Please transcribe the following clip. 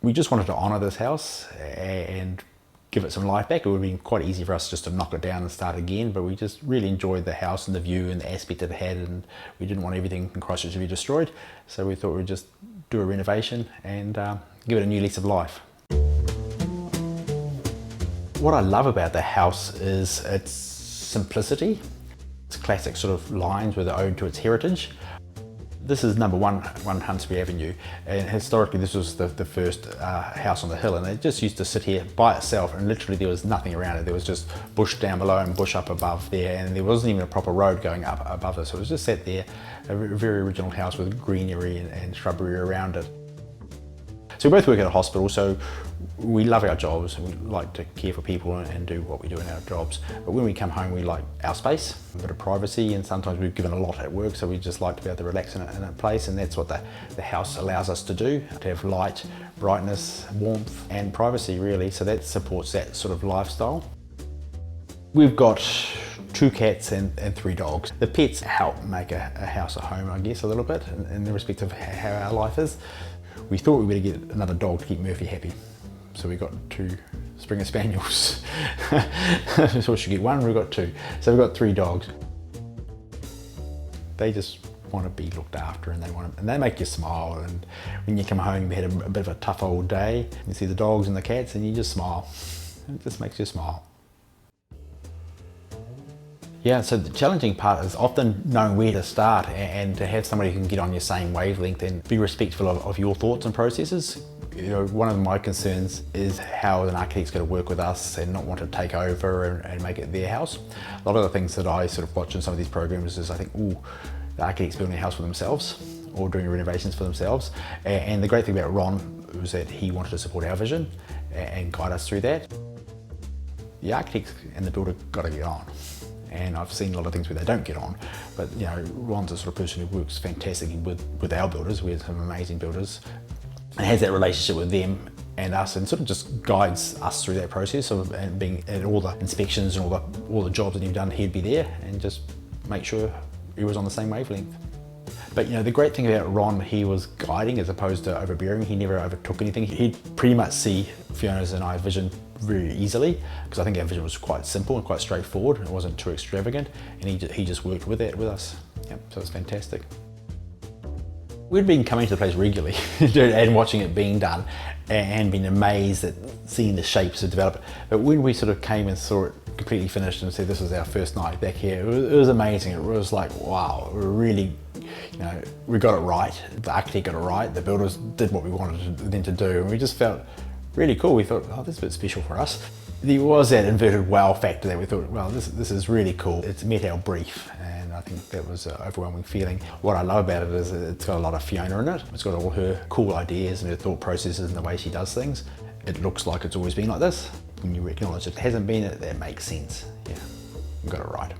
We just wanted to honour this house and give it some life back. It would have been quite easy for us just to knock it down and start again, but we just really enjoyed the house and the view and the aspect it had, and we didn't want everything in Christchurch to be destroyed, so we thought we'd just do a renovation and give it a new lease of life. What I love about the house is its simplicity. It's classic sort of lines with an ode to its heritage. This is number 1 Huntsbury Avenue, and historically this was the first house on the hill, and it just used to sit here by itself, and literally there was nothing around it. There was just bush down below and bush up above there, and there wasn't even a proper road going up above it, so it was just sat there, a very original house with greenery and shrubbery around it. So we both work at a hospital, so we love our jobs. We like to care for people and do what we do in our jobs. But when we come home, we like our space, a bit of privacy, and sometimes we've given a lot at work, so we just like to be able to relax in a place, and that's what the house allows us to do, to have light, brightness, warmth, and privacy, really. So that supports that sort of lifestyle. We've got 2 cats and 3 dogs. The pets help make a house a home, I guess, a little bit, in the respect of how our life is. We thought we better get another dog to keep Murphy happy. So we got 2 Springer Spaniels. So we should get 1, we got 2. So we've got 3 dogs. They just want to be looked after, and they make you smile, and when you come home, you had a bit of a tough old day, you see the dogs and the cats and you just smile. It just makes you smile. Yeah, so the challenging part is often knowing where to start, and to have somebody who can get on your same wavelength and be respectful of your thoughts and processes. You know, one of my concerns is how an architect's going to work with us and not want to take over and make it their house. A lot of the things that I sort of watch in some of these programs is I think, ooh, the architect's building a house for themselves or doing renovations for themselves. And the great thing about Ron was that he wanted to support our vision and guide us through that. The architect and the builder got to get on. And I've seen a lot of things where they don't get on, but you know, Ron's the sort of person who works fantastically with our builders. We have some amazing builders, and has that relationship with them and us, and sort of just guides us through that process of and being at all the inspections and all the jobs that he'd done. He'd be there and just make sure he was on the same wavelength. But you know, the great thing about Ron, he was guiding as opposed to overbearing. He never overtook anything. He'd pretty much see Fiona's and I's vision very easily, because I think our vision was quite simple and quite straightforward. It wasn't too extravagant, and he just worked with that with us. Yep, so it's fantastic. We'd been coming to the place regularly and watching it being done, and been amazed at seeing the shapes of develop. But when we sort of came and saw it completely finished and said this was our first night back here, it was amazing. It was like, wow, we really, you know, we got it right. The architect got it right. The builders did what we wanted them to do, and we just felt really cool. We thought, oh, this is a bit special for us. There was that inverted wow factor that we thought, well, this is really cool. It's met our brief, and I think that was an overwhelming feeling. What I love about it is it's got a lot of Fiona in it. It's got all her cool ideas and her thought processes and the way she does things. It looks like it's always been like this. When you acknowledge it hasn't been, that makes sense. Yeah, we got it right.